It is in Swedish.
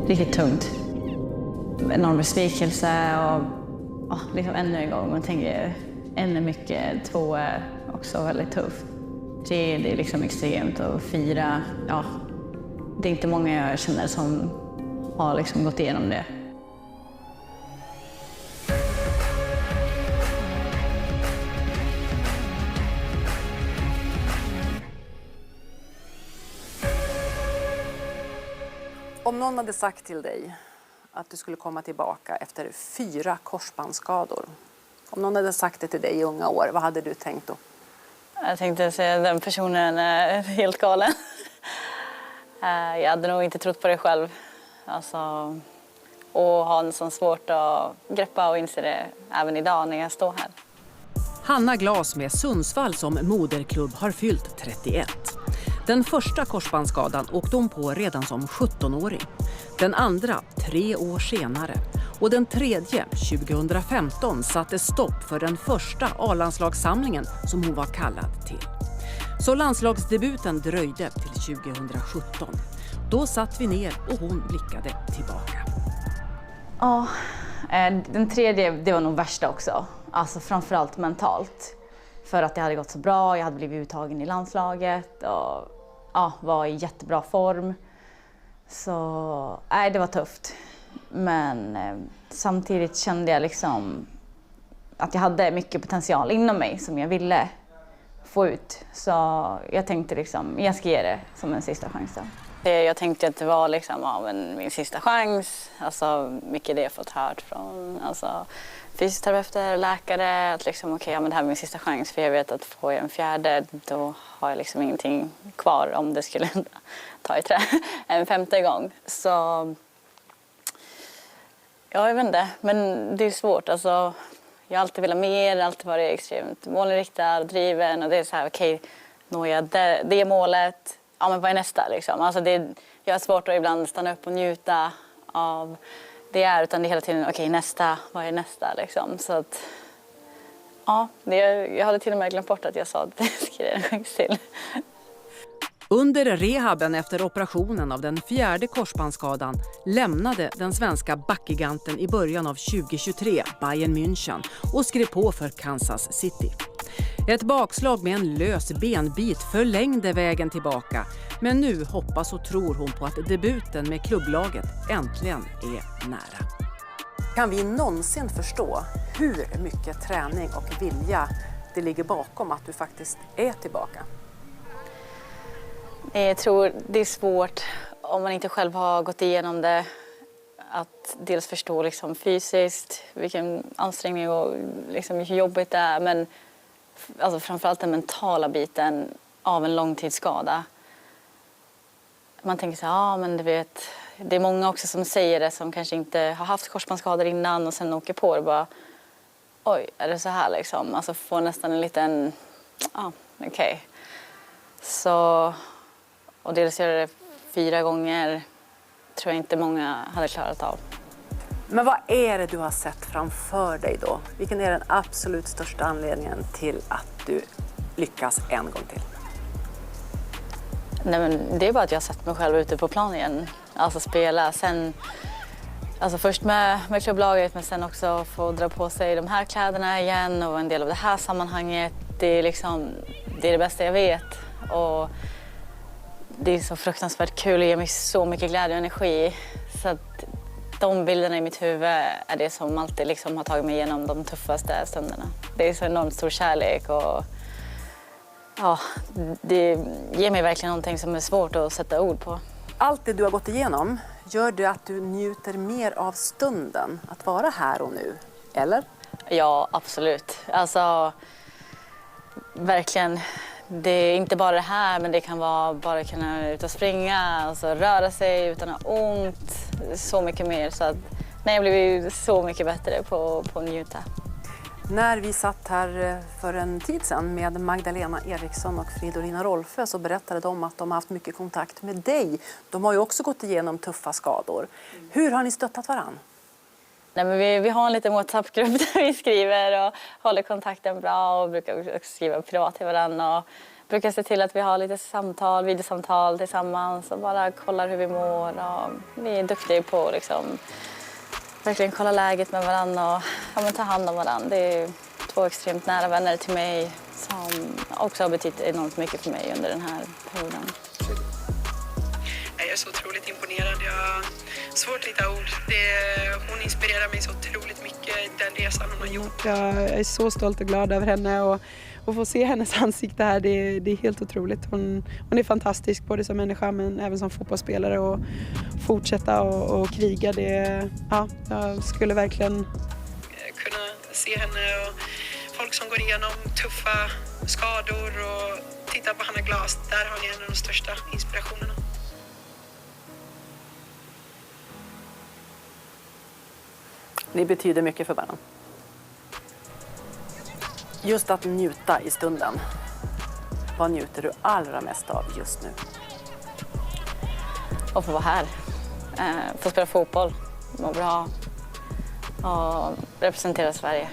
riktigt tungt. Enorm besvikelse och liksom ännu en gång. Man tänker ännu mycket. 2 är också väldigt tufft. 3 det är liksom extremt och 4, det är inte många jag känner som har liksom gått igenom det. Om någon hade sagt till dig att du skulle komma tillbaka efter 4 korsbandsskador. Om någon hade sagt det till dig i unga år, vad hade du tänkt då? Jag tänkte säga att den personen är helt galen. Jag hade nog inte trott på det själv. Alltså, och har en sån svårt att greppa och inse det även idag när jag står här. Hanna Glas med Sundsvall som moderklubb har fyllt 31. Den första korsbandsskadan åkte hon på redan som 17-åring. Den andra 3 år senare. Och den tredje 2015 satte stopp för den första A-landslagssamlingen som hon var kallad till. Så landslagsdebuten dröjde till 2017. Då satt vi ner och hon blickade tillbaka. Ja, den tredje det var nog värsta också. Alltså framförallt mentalt. För att det hade gått så bra, jag hade blivit uttagen i landslaget och var i jättebra form. Så det var tufft. Men samtidigt kände jag liksom att jag hade mycket potential inom mig som jag ville få ut. Så jag tänkte liksom, jag ska ge det som en sista chans då. Jag tänkte att det var liksom, min sista chans. Alltså mycket det jag fått hört från fysioterapeuter, läkare. Att liksom, det här är min sista chans. För jag vet att får jag en fjärde, då har jag liksom ingenting kvar om det skulle ta i trä en 5:e gång. Så jag vet inte, men det är svårt. Alltså, jag har alltid velat mer, alltid varit extremt målinriktad och driven. Och det är så här, når jag det målet, men vad är nästa liksom? Alltså jag har svårt att ibland stanna upp och njuta av det utan det är hela tiden, nästa, vad är nästa liksom? Så att, jag hade till och med glömt bort att jag sa att det skulle en chans till. Under rehaben efter operationen av den 4:e korsbandsskadan lämnade den svenska backgiganten i början av 2023 Bayern München och skrev på för Kansas City. Ett bakslag med en lös benbit förlängde vägen tillbaka, men nu hoppas och tror hon på att debuten med klubblaget äntligen är nära. Kan vi någonsin förstå hur mycket träning och vilja det ligger bakom att du faktiskt är tillbaka? Jag tror det är svårt om man inte själv har gått igenom det att dels förstå liksom fysiskt vilken ansträngning och liksom hur jobbigt det är, men alltså framförallt den mentala biten av en långtidsskada. Man tänker så här, men du vet, det är många också som säger det som kanske inte har haft korsbandsskador innan och sen åker på det bara, oj, är det så här liksom? Alltså får nästan en liten, okej. Så, och dels göra det 4 gånger tror jag inte många hade klarat av. Men vad är det du har sett framför dig då? Vilken är den absolut största anledningen till att du lyckas en gång till? Nej, men det är bara att jag har sett mig själv ute på plan igen. Alltså spela. Sen, alltså först med klubblaget, men sen också få dra på sig de här kläderna igen och en del av det här sammanhanget. Det är det bästa jag vet. Och det är så fruktansvärt kul och ger mig så mycket glädje och energi. Så att de bilderna i mitt huvud är det som alltid liksom har tagit mig igenom de tuffaste stunderna. Det är så enormt stor kärlek och det ger mig verkligen någonting som är svårt att sätta ord på. Allt det du har gått igenom, gör det att du njuter mer av stunden, att vara här och nu, eller? Ja, absolut. Alltså, verkligen. Det är inte bara det här, men det kan vara bara kunna ut och springa, alltså röra sig utan att ha ont, så mycket mer. Så att, jag blev så mycket bättre på att njuta. När vi satt här för en tid sedan med Magdalena Eriksson och Fridolina Rolfö så berättade de att de har haft mycket kontakt med dig. De har ju också gått igenom tuffa skador. Hur har ni stöttat varann? Nej, men vi har en liten WhatsApp-grupp där vi skriver och håller kontakten bra och brukar också skriva privat till varandra. brukar se till att vi har lite samtal, videosamtal tillsammans och bara kollar hur vi mår. Och vi är duktiga på liksom verkligen kolla läget med varandra och ta hand om varandra. Det är 2 extremt nära vänner till mig som också har betytt enormt mycket för mig under den här perioden. Jag är så otroligt imponerad. Jag har svårt att hitta ord. Hon inspirerar mig så otroligt mycket i den resan hon har gjort. Jag är så stolt och glad över henne och få se hennes ansikte här, det är helt otroligt. Hon är fantastisk både som människa men även som fotbollsspelare och fortsätta och kriga. Jag skulle verkligen kunna se henne och folk som går igenom tuffa skador och titta på Hanna Glas. Där har ni en av de största inspirationerna. Det betyder mycket för barnen. Just att njuta i stunden. Vad njuter du allra mest av just nu? Och få vara här. Få spela fotboll, må bra och representera Sverige.